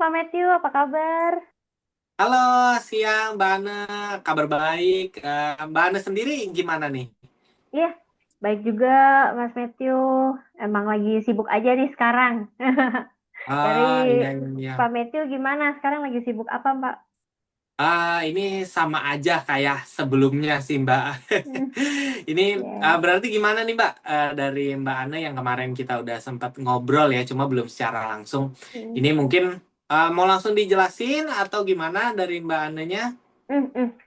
Pak Matthew, apa kabar? Halo, siang Mbak Ane, kabar baik. Mbak Ane sendiri gimana nih? Iya, baik juga Mas Matthew. Emang lagi sibuk aja nih sekarang. Dari Iya, iya, iya. Pak Matthew gimana? Sekarang lagi sibuk apa, Pak? Ini sama aja kayak sebelumnya sih Mbak. Hmm, Ini ya. berarti gimana nih Mbak? Dari Mbak Ane yang kemarin kita udah sempat ngobrol ya, cuma belum secara langsung. Hmm, Ini mungkin mau langsung dijelasin atau gimana dari Mbak Anenya?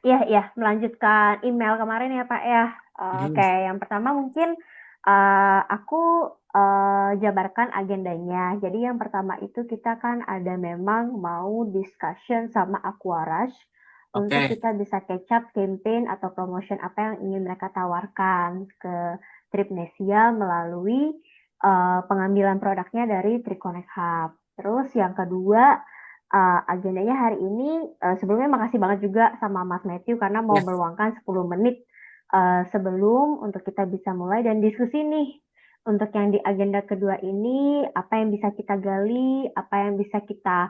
Iya, iya. Melanjutkan email kemarin ya, Pak ya. Oke, Hmm, yang pertama mungkin aku jabarkan agendanya. Jadi yang pertama itu kita kan ada memang mau discussion sama Aquarush untuk oke, kita bisa catch up campaign atau promotion apa yang ingin mereka tawarkan ke Tripnesia melalui pengambilan produknya dari Triconnect Hub. Terus yang kedua agendanya hari ini sebelumnya makasih banget juga sama Mas Matthew karena mau ya. meluangkan 10 menit sebelum untuk kita bisa mulai dan diskusi nih. Untuk yang di agenda kedua ini, apa yang bisa kita gali, apa yang bisa kita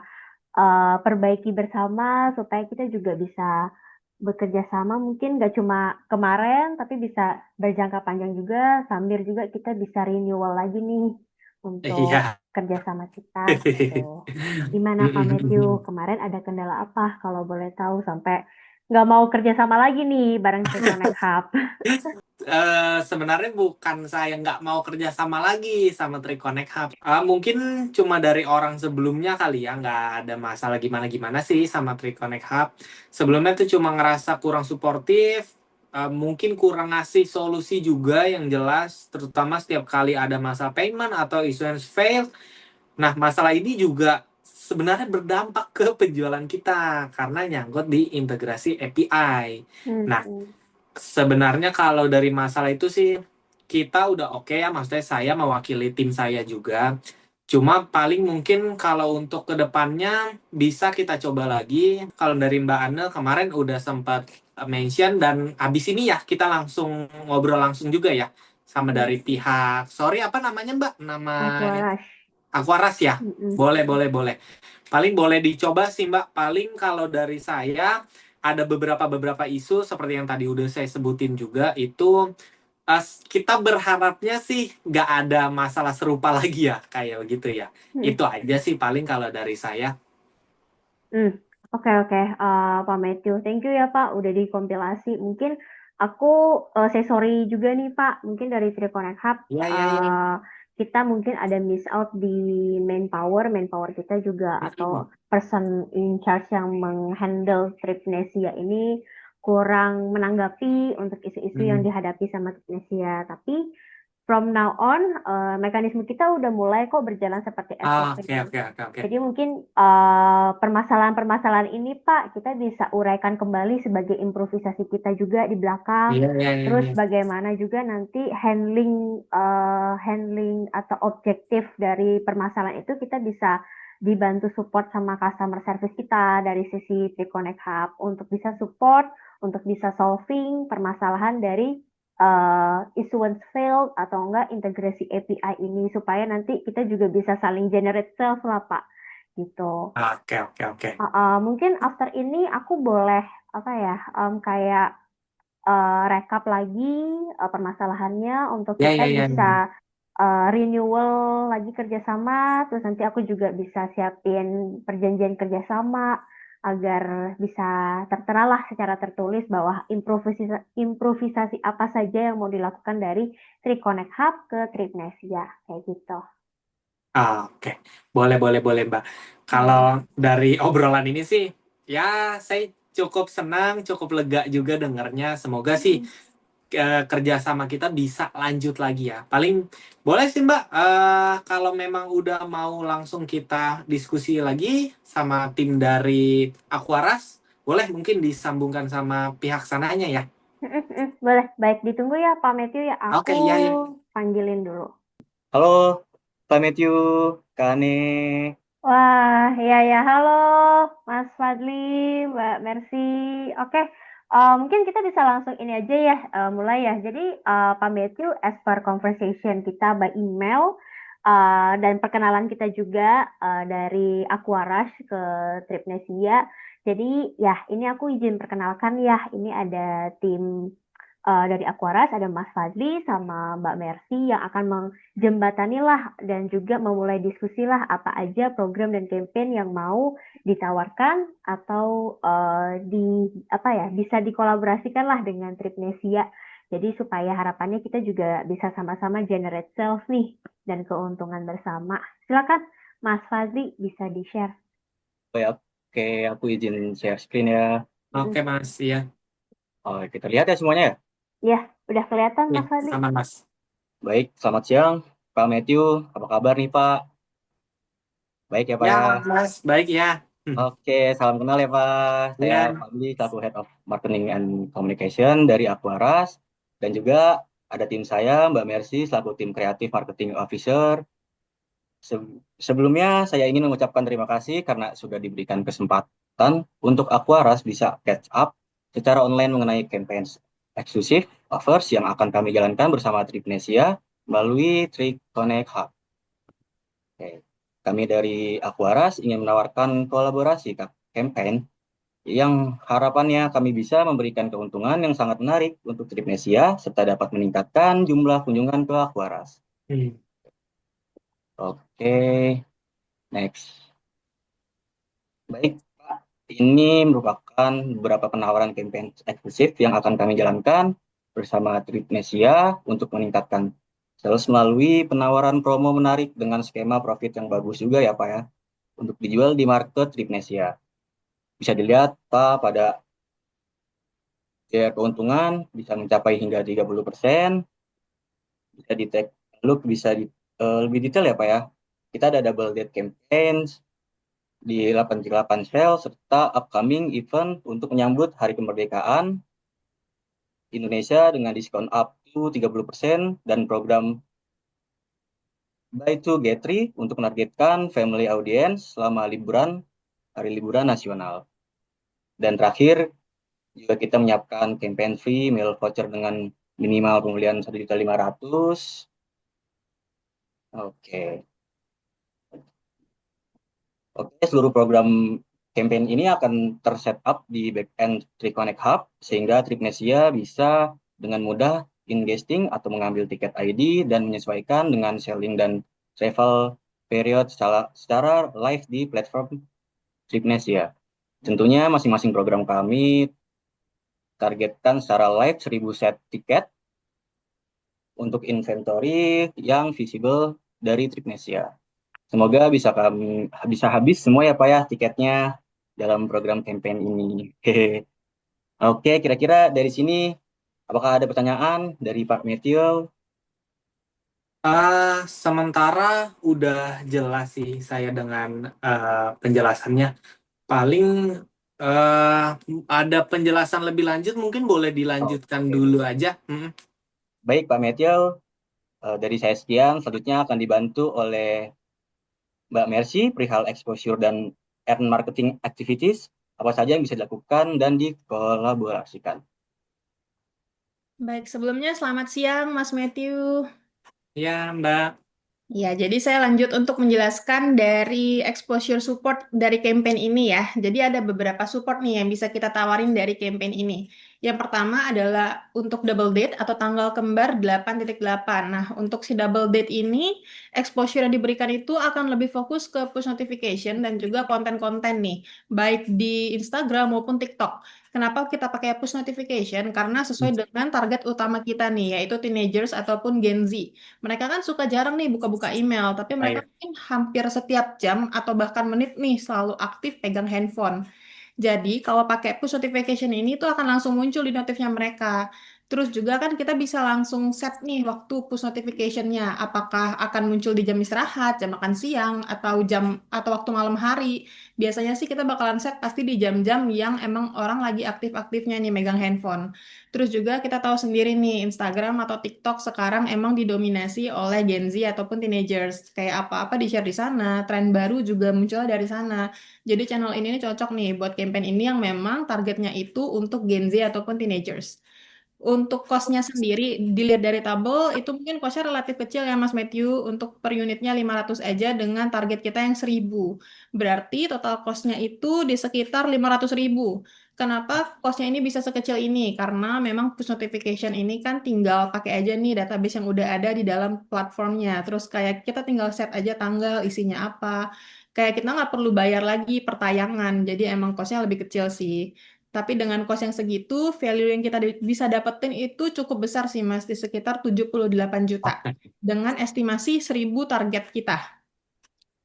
perbaiki bersama supaya kita juga bisa bekerja sama mungkin gak cuma kemarin tapi bisa berjangka panjang juga sambil juga kita bisa renewal lagi nih untuk Iya. kerjasama kita gitu. Gimana Pak Matthew? Kemarin ada kendala apa kalau boleh tahu sampai nggak mau kerjasama lagi nih bareng Triconnect Hub? Sebenarnya bukan saya nggak mau kerja sama lagi sama Triconnect Hub. Mungkin cuma dari orang sebelumnya kali ya, nggak ada masalah gimana-gimana sih sama Triconnect Hub. Sebelumnya tuh cuma ngerasa kurang suportif, mungkin kurang ngasih solusi juga yang jelas, terutama setiap kali ada masalah payment atau issuance fail. Nah, masalah ini juga sebenarnya berdampak ke penjualan kita karena nyangkut di integrasi API. Hmm, Nah, hmm, sebenarnya kalau dari masalah itu sih kita udah oke ya, maksudnya saya mewakili tim saya juga. Cuma paling mungkin kalau untuk kedepannya bisa kita coba lagi. Kalau dari Mbak Ane kemarin udah sempat mention dan habis ini ya kita langsung ngobrol langsung juga ya sama hmm. dari pihak. Sorry apa namanya Mbak? Nama Aquarush. Aquaras ya? Hmm, hmm. Boleh, boleh, boleh. Paling boleh dicoba sih Mbak. Paling kalau dari saya ada beberapa isu seperti yang tadi udah saya sebutin juga itu kita berharapnya sih nggak ada masalah serupa lagi ya kayak begitu ya. Hmm. Itu aja sih paling kalau dari saya. Hmm, oke oke. Pak Matthew, thank you ya Pak, udah dikompilasi. Mungkin aku say sorry juga nih Pak, mungkin dari Triconnect Hub Ya, ya, ya. uh, kita mungkin ada miss out di manpower kita juga atau Mm-mm. person in charge yang menghandle Tripnesia ini kurang menanggapi untuk isu-isu yang Mm. dihadapi sama Tripnesia. Tapi from now on, mekanisme kita udah mulai kok berjalan seperti SOP. Oke, oke, oke, oke. Jadi mungkin permasalahan-permasalahan ini Pak, kita bisa uraikan kembali sebagai improvisasi kita juga di belakang. Iya, iya, iya, Terus iya. bagaimana juga nanti handling atau objektif dari permasalahan itu kita bisa dibantu support sama customer service kita dari sisi Triconnect Hub untuk bisa support, untuk bisa solving permasalahan dari issuance failed atau enggak integrasi API ini supaya nanti kita juga bisa saling generate sales lah Pak gitu. Oke, oke, oke. Mungkin after ini aku boleh apa ya kayak rekap lagi permasalahannya untuk Ya, kita ya, ya, bisa ya. renewal lagi kerjasama, terus nanti aku juga bisa siapin perjanjian kerjasama agar bisa tertera lah secara tertulis bahwa improvisasi apa saja yang mau dilakukan dari Triconnect Hub ke Tripnesia kayak gitu. Oke, boleh, boleh, boleh, Mbak. Kalau Hmm. dari obrolan ini sih, ya saya cukup senang, cukup lega juga dengarnya. Semoga sih Hmm. kerja sama kita bisa lanjut lagi ya. Paling boleh sih, Mbak. Kalau memang udah mau langsung kita diskusi lagi sama tim dari Aquaras, boleh mungkin disambungkan sama pihak sananya ya. Boleh, baik ditunggu ya Pak Matthew ya. Aku Oke, iya, iya. panggilin dulu. Halo, Pak Matthew, Kak Ane. Wah, ya ya, halo Mas Fadli, Mbak Mercy. Oke, mungkin kita bisa langsung ini aja ya, mulai ya. Jadi Pak Matthew, as per conversation kita by email, Dan perkenalan kita juga dari Aquarush ke Tripnesia. Jadi ya ini aku izin perkenalkan ya, ini ada tim dari Aquarush, ada Mas Fadli sama Mbak Mercy yang akan menjembatani lah dan juga memulai diskusi lah apa aja program dan campaign yang mau ditawarkan atau di apa ya bisa dikolaborasikan lah dengan Tripnesia. Jadi supaya harapannya kita juga bisa sama-sama generate sales nih dan keuntungan bersama. Silakan Mas Fadli bisa di-share. Oh ya, oke, aku izin share screen ya. Oke Mas, ya. Oh, kita lihat ya semuanya ya. Ya, udah kelihatan Nih, Mas Fadli? sama Mas. Baik, selamat siang, Pak Matthew. Apa kabar nih, Pak? Baik ya, Pak Ya ya. Mas, baik ya. Oke, salam kenal ya, Pak. Saya Ya. Fadli, selaku Head of Marketing and Communication dari Aquaras. Dan juga ada tim saya, Mbak Mercy, selaku tim Kreatif Marketing Officer. Sebelumnya saya ingin mengucapkan terima kasih karena sudah diberikan kesempatan untuk Aquaras bisa catch up secara online mengenai campaign eksklusif offers yang akan kami jalankan bersama Tripnesia melalui TriConnect Hub. Oke. Kami dari Aquaras ingin menawarkan kolaborasi campaign yang harapannya kami bisa memberikan keuntungan yang sangat menarik untuk Tripnesia serta dapat meningkatkan jumlah kunjungan ke Aquaras. Hmm. Oke, next. Baik, Pak. Ini merupakan beberapa penawaran campaign eksklusif yang akan kami jalankan bersama Tripnesia untuk meningkatkan sales melalui penawaran promo menarik dengan skema profit yang bagus juga ya, Pak ya, untuk dijual di market Tripnesia. Bisa dilihat, Pak, pada keuntungan bisa mencapai hingga 30%, bisa di lalu bisa lebih detail ya, Pak ya. Kita ada double date campaigns, di 88 sale serta upcoming event untuk menyambut Hari Kemerdekaan Indonesia dengan diskon up to 30% dan program Buy to Get 3 untuk menargetkan family audience selama hari liburan nasional. Dan terakhir, juga kita menyiapkan campaign free meal voucher dengan minimal pembelian 1.500.000. Oke. Oke, seluruh program campaign ini akan tersetup di backend TriConnect Hub sehingga Tripnesia bisa dengan mudah investing atau mengambil tiket ID dan menyesuaikan dengan selling dan travel period secara live di platform Tripnesia. Tentunya masing-masing program kami targetkan secara live 1.000 set tiket untuk inventory yang visible dari Tripnesia. Semoga bisa habis semua ya Pak ya tiketnya dalam program campaign ini. Hehe. Oke, kira-kira dari sini apakah ada pertanyaan dari Pak Matthew? Sementara udah jelas sih saya dengan penjelasannya. Paling eh, ada penjelasan lebih lanjut, mungkin boleh dilanjutkan Oke. dulu aja. Hmm. Baik Pak Matthew, dari saya sekian. Selanjutnya akan dibantu oleh Mbak Mercy perihal exposure dan earn marketing activities apa saja yang bisa dilakukan dan dikolaborasikan. Baik, sebelumnya selamat siang Mas Matthew. Ya, Mbak. Ya, jadi saya lanjut untuk menjelaskan dari exposure support dari campaign ini ya. Jadi ada beberapa support nih yang bisa kita tawarin dari campaign ini. Yang pertama adalah untuk double date atau tanggal kembar 8.8. Nah, untuk si double date ini, exposure yang diberikan itu akan lebih fokus ke push notification dan juga konten-konten nih, baik di Instagram maupun TikTok. Kenapa kita pakai push notification? Karena sesuai dengan target utama kita nih, yaitu teenagers ataupun Gen Z. Mereka kan suka jarang nih buka-buka email, tapi mereka Baik. mungkin hampir setiap jam atau bahkan menit nih selalu aktif pegang handphone. Jadi kalau pakai push notification ini tuh akan langsung muncul di notifnya mereka. Terus juga kan kita bisa langsung set nih waktu push notificationnya. Apakah akan muncul di jam istirahat, jam makan siang, atau waktu malam hari. Biasanya sih kita bakalan set pasti di jam-jam yang emang orang lagi aktif-aktifnya nih megang handphone. Terus juga kita tahu sendiri nih Instagram atau TikTok sekarang emang didominasi oleh Gen Z ataupun teenagers. Kayak apa-apa di-share di sana, tren baru juga muncul dari sana. Jadi channel ini nih cocok nih buat campaign ini yang memang targetnya itu untuk Gen Z ataupun teenagers. Untuk cost-nya sendiri, dilihat dari tabel, itu mungkin cost-nya relatif kecil ya Mas Matthew, untuk per unitnya 500 aja dengan target kita yang 1000. Berarti total cost-nya itu di sekitar 500.000. Kenapa cost-nya ini bisa sekecil ini? Karena memang push notification ini kan tinggal pakai aja nih database yang udah ada di dalam platformnya. Terus kayak kita tinggal set aja tanggal, isinya apa. Kayak kita nggak perlu bayar lagi per tayangan, jadi emang cost-nya lebih kecil sih. Tapi dengan cost yang segitu, value yang kita bisa dapetin itu cukup besar sih Mas, di sekitar 78 juta. Dengan estimasi 1000 target kita.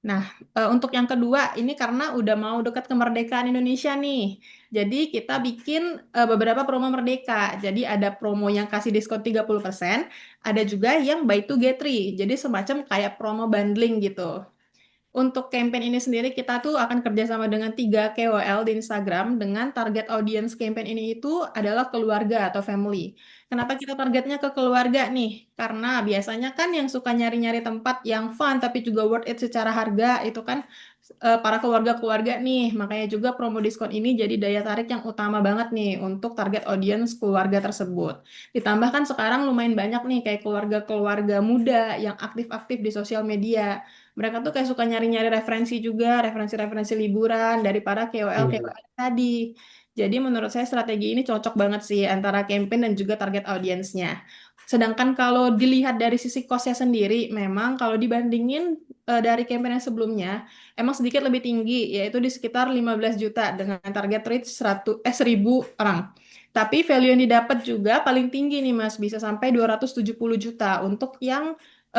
Nah, untuk yang kedua, ini karena udah mau dekat kemerdekaan Indonesia nih. Jadi kita bikin beberapa promo merdeka. Jadi ada promo yang kasih diskon 30%, ada juga yang buy two get three. Jadi semacam kayak promo bundling gitu. Untuk campaign ini sendiri kita tuh akan kerjasama dengan 3 KOL di Instagram dengan target audience campaign ini itu adalah keluarga atau family. Kenapa kita targetnya ke keluarga nih? Karena biasanya kan yang suka nyari-nyari tempat yang fun tapi juga worth it secara harga itu kan para keluarga-keluarga nih. Makanya juga promo diskon ini jadi daya tarik yang utama banget nih untuk target audience keluarga tersebut. Ditambah kan sekarang lumayan banyak nih kayak keluarga-keluarga muda yang aktif-aktif di sosial media. Mereka tuh kayak suka nyari-nyari referensi juga, referensi-referensi liburan daripada KOL-KOL tadi. Jadi menurut saya strategi ini cocok banget sih antara campaign dan juga target audiensnya. Sedangkan kalau dilihat dari sisi cost-nya sendiri, memang kalau dibandingin dari campaign yang sebelumnya, emang sedikit lebih tinggi, yaitu di sekitar 15 juta dengan target reach 1000 orang. Tapi value yang didapat juga paling tinggi nih Mas, bisa sampai 270 juta untuk yang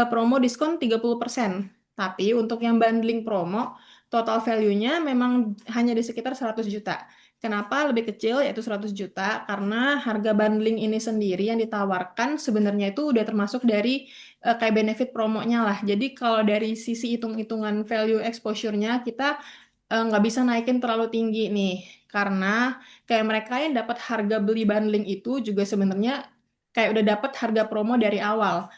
promo diskon 30%. Tapi untuk yang bundling promo, total value-nya memang hanya di sekitar 100 juta. Kenapa lebih kecil yaitu 100 juta? Karena harga bundling ini sendiri yang ditawarkan sebenarnya itu udah termasuk dari kayak benefit promonya lah. Jadi kalau dari sisi hitung-hitungan value exposure-nya kita nggak bisa naikin terlalu tinggi nih. Karena kayak mereka yang dapat harga beli bundling itu juga sebenarnya kayak udah dapat harga promo dari awal.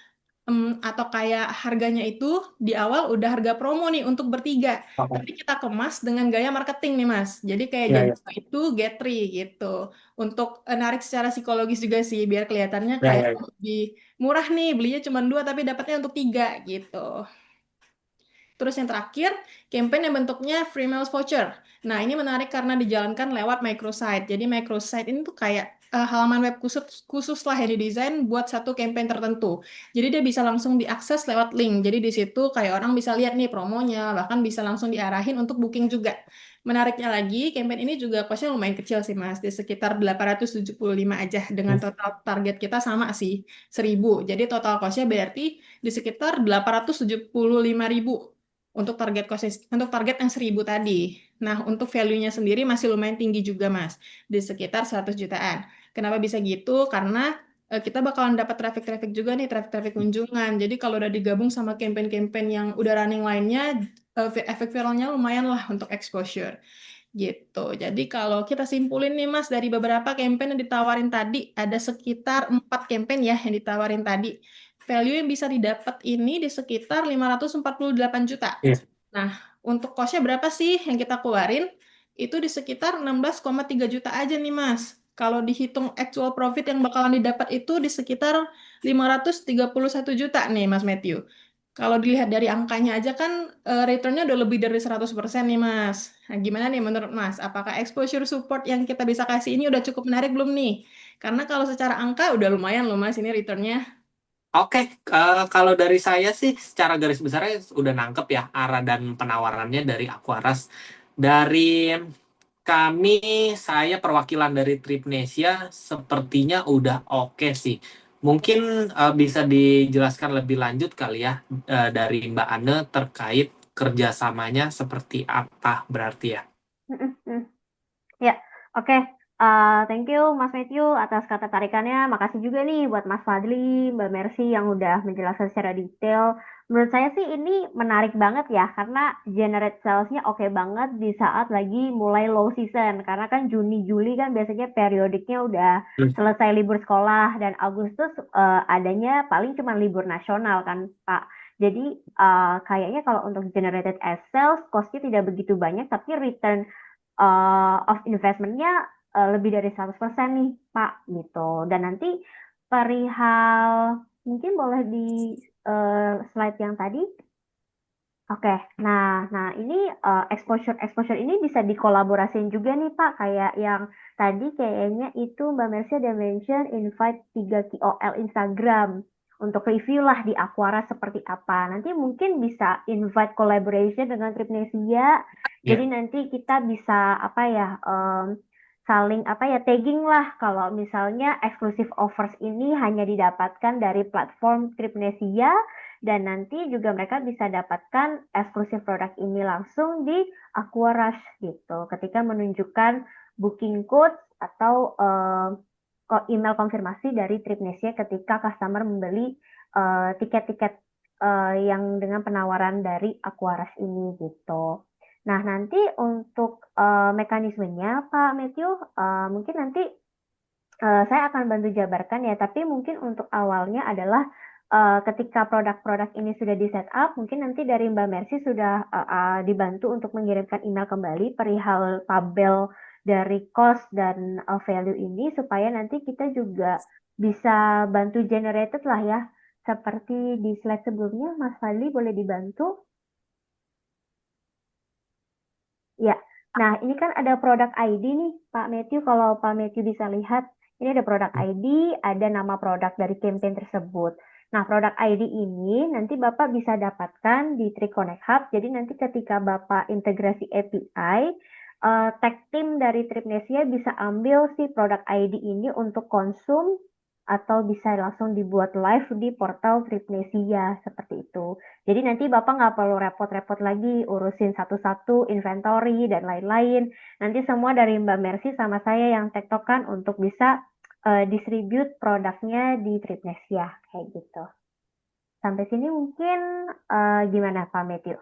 Atau kayak harganya itu di awal udah harga promo nih untuk bertiga, tapi kita kemas dengan gaya marketing nih Mas. Jadi kayak Ya, jadi ya, itu get three gitu. Untuk narik secara psikologis juga sih biar kelihatannya ya, kayak ya, ya. lebih murah nih, belinya cuma dua tapi dapatnya untuk tiga gitu. Terus yang terakhir, campaign yang bentuknya free meals voucher. Nah, ini menarik karena dijalankan lewat microsite. Jadi microsite ini tuh kayak halaman web khusus lah yang didesain buat satu campaign tertentu. Jadi dia bisa langsung diakses lewat link. Jadi di situ kayak orang bisa lihat nih promonya, bahkan bisa langsung diarahin untuk booking juga. Menariknya lagi, campaign ini juga cost-nya lumayan kecil sih Mas, di sekitar 875 aja dengan total target kita sama sih, 1000. Jadi total cost-nya berarti di sekitar 875.000 untuk target yang 1000 tadi. Nah, untuk value-nya sendiri masih lumayan tinggi juga, Mas. Di sekitar 100 jutaan. Kenapa bisa gitu? Karena kita bakalan dapat traffic-traffic juga nih, traffic-traffic kunjungan. Jadi kalau udah digabung sama campaign-campaign yang udah running lainnya, efek viralnya lumayan lah untuk exposure. Gitu. Jadi kalau kita simpulin nih Mas, dari beberapa campaign yang ditawarin tadi, ada sekitar 4 campaign ya yang ditawarin tadi. Value yang bisa didapat ini di sekitar 548 juta. Yes. Nah, untuk cost-nya berapa sih yang kita keluarin? Itu di sekitar 16,3 juta aja nih Mas. Kalau dihitung actual profit yang bakalan didapat itu di sekitar 531 juta nih Mas Matthew. Kalau dilihat dari angkanya aja kan return-nya udah lebih dari 100% nih Mas. Nah, gimana nih menurut Mas? Apakah exposure support yang kita bisa kasih ini udah cukup menarik belum nih? Karena kalau secara angka udah lumayan loh Mas ini return-nya. Oke, kalau dari saya sih secara garis besarnya udah nangkep ya arah dan penawarannya dari Aquaras. Dari kami, saya perwakilan dari Tripnesia sepertinya udah oke sih. Mungkin bisa dijelaskan lebih lanjut kali ya dari Mbak Ane terkait kerjasamanya seperti apa berarti ya. Ya, oke. Thank you Mas Matthew atas kata tarikannya. Makasih juga nih buat Mas Fadli, Mbak Mercy yang udah menjelaskan secara detail. Menurut saya sih ini menarik banget ya, karena generate sales-nya oke banget di saat lagi mulai low season. Karena kan Juni, Juli kan biasanya periodiknya udah selesai libur sekolah, dan Agustus adanya paling cuma libur nasional kan Pak. Jadi kayaknya kalau untuk generated as sales, cost-nya tidak begitu banyak, tapi return of investment-nya lebih dari 100% nih, Pak, gitu. Dan nanti perihal, mungkin boleh di slide yang tadi. Oke, nah ini exposure ini bisa dikolaborasiin juga nih Pak, kayak yang tadi kayaknya itu Mbak Mercy ada mention invite 3 KOL Instagram untuk review lah di Aquara seperti apa. Nanti mungkin bisa invite collaboration dengan Tripnesia, jadi Ya. nanti kita bisa saling tagging lah kalau misalnya exclusive offers ini hanya didapatkan dari platform Tripnesia, dan nanti juga mereka bisa dapatkan eksklusif produk ini langsung di Aquarush gitu. Ketika menunjukkan booking code atau email konfirmasi dari Tripnesia ketika customer membeli tiket-tiket yang dengan penawaran dari Aquarush ini gitu. Nah, nanti untuk mekanismenya Pak Matthew, mungkin nanti saya akan bantu jabarkan ya, tapi mungkin untuk awalnya adalah ketika produk-produk ini sudah di setup, mungkin nanti dari Mbak Mercy sudah dibantu untuk mengirimkan email kembali perihal tabel dari cost dan value ini, supaya nanti kita juga bisa bantu generated lah ya, seperti di slide sebelumnya. Mas Fadli boleh dibantu? Ya, nah ini kan ada produk ID nih Pak Matthew, kalau Pak Matthew bisa lihat, ini ada produk ID, ada nama produk dari campaign tersebut. Nah, produk ID ini nanti Bapak bisa dapatkan di TriConnect Hub, jadi nanti ketika Bapak integrasi API, tag team dari Tripnesia bisa ambil si produk ID ini untuk konsum, atau bisa langsung dibuat live di portal Tripnesia, seperti itu. Jadi nanti Bapak nggak perlu repot-repot lagi urusin satu-satu inventory dan lain-lain. Nanti semua dari Mbak Mercy sama saya yang tektokan untuk bisa distribute produknya di Tripnesia, kayak gitu. Sampai sini mungkin gimana Pak Matthew?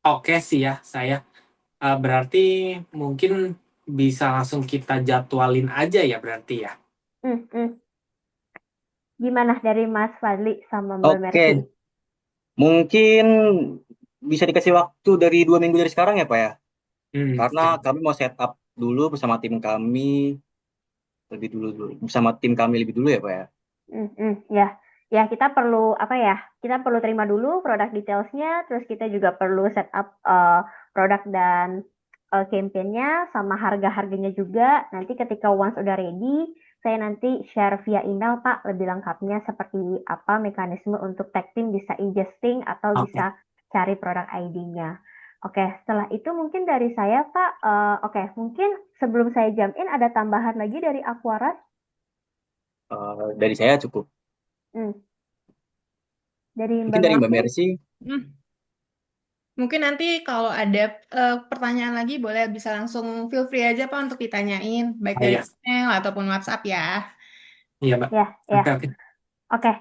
Oke sih ya saya. Berarti mungkin bisa langsung kita jadwalin aja ya berarti ya. Gimana dari Mas Fadli sama Mbak Mercy? Oke, mungkin bisa dikasih waktu dari 2 minggu dari sekarang ya Pak ya? Karena kami mau setup dulu bersama tim kami lebih dulu ya Pak ya. Ya kita perlu kita perlu terima dulu produk detailsnya, terus kita juga perlu setup produk dan campaign-nya sama harga-harganya juga. Nanti ketika once udah ready, saya nanti share via email Pak lebih lengkapnya seperti apa mekanisme untuk tag team bisa ingesting atau Oke. bisa cari produk ID-nya. Oke, setelah itu mungkin dari saya Pak. Oke, mungkin sebelum saya jump in ada tambahan lagi dari Aquarush. Dari saya cukup. Dari Mungkin Mbak dari Mbak Mercy. Mercy. Mungkin nanti kalau ada pertanyaan lagi boleh bisa langsung feel free aja Pak untuk ditanyain, baik dari Iya. email ataupun WhatsApp ya. Iya, Mbak. Ya. Oke. Oke,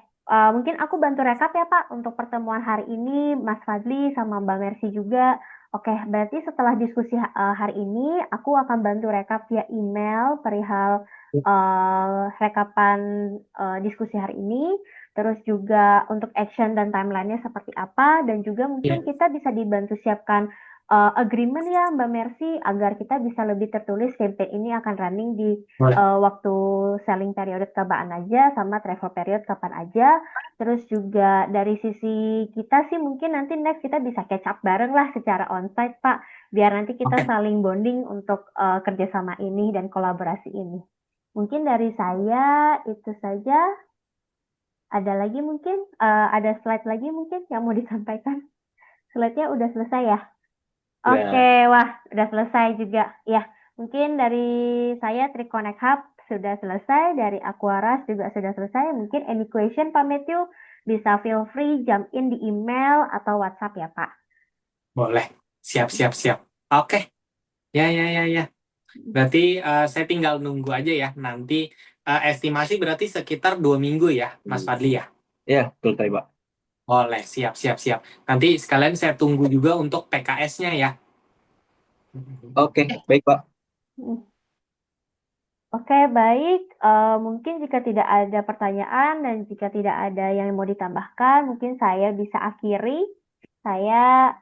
mungkin aku bantu rekap ya Pak untuk pertemuan hari ini, Mas Fadli sama Mbak Mercy juga. Oke, berarti setelah diskusi hari ini, aku akan bantu rekap via email perihal rekapan diskusi hari ini, terus juga untuk action dan timelinenya seperti apa, dan juga mungkin kita bisa dibantu siapkan agreement ya Mbak Mercy, agar kita bisa lebih tertulis campaign ini akan running di waktu selling period kapan aja sama travel period kapan aja. Terus juga dari sisi kita sih mungkin nanti next kita bisa catch up bareng lah secara onsite Pak, biar nanti kita saling bonding untuk kerjasama ini dan kolaborasi ini. Mungkin dari saya itu saja. Ada lagi mungkin ada slide lagi mungkin yang mau disampaikan? Slide-nya udah selesai ya? Oke, wah udah selesai juga. Ya, mungkin dari saya TriConnect Hub sudah selesai, dari Aquarush juga sudah selesai. Mungkin any question Pak Matthew bisa feel free jump in di email atau WhatsApp ya Pak. Boleh. Siap. Oke. Ya. Berarti saya tinggal nunggu aja ya. Nanti estimasi berarti sekitar 2 minggu ya, Mas Fadli ya? Ya, betul tadi Pak. Boleh, siap. Nanti sekalian saya tunggu juga untuk PKS-nya ya. Oke, baik Pak. Oke, baik. Mungkin jika tidak ada pertanyaan dan jika tidak ada yang mau ditambahkan, mungkin saya bisa akhiri. Saya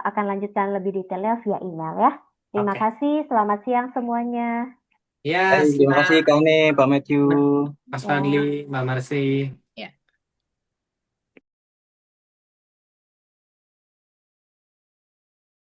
akan lanjutkan lebih detailnya via email ya. Terima Oke. kasih, selamat siang semuanya. Ya, Baik, terima kasih siang Kang Ne, Pak Matthew. Mas Ya. Fadli, Mbak Marsi.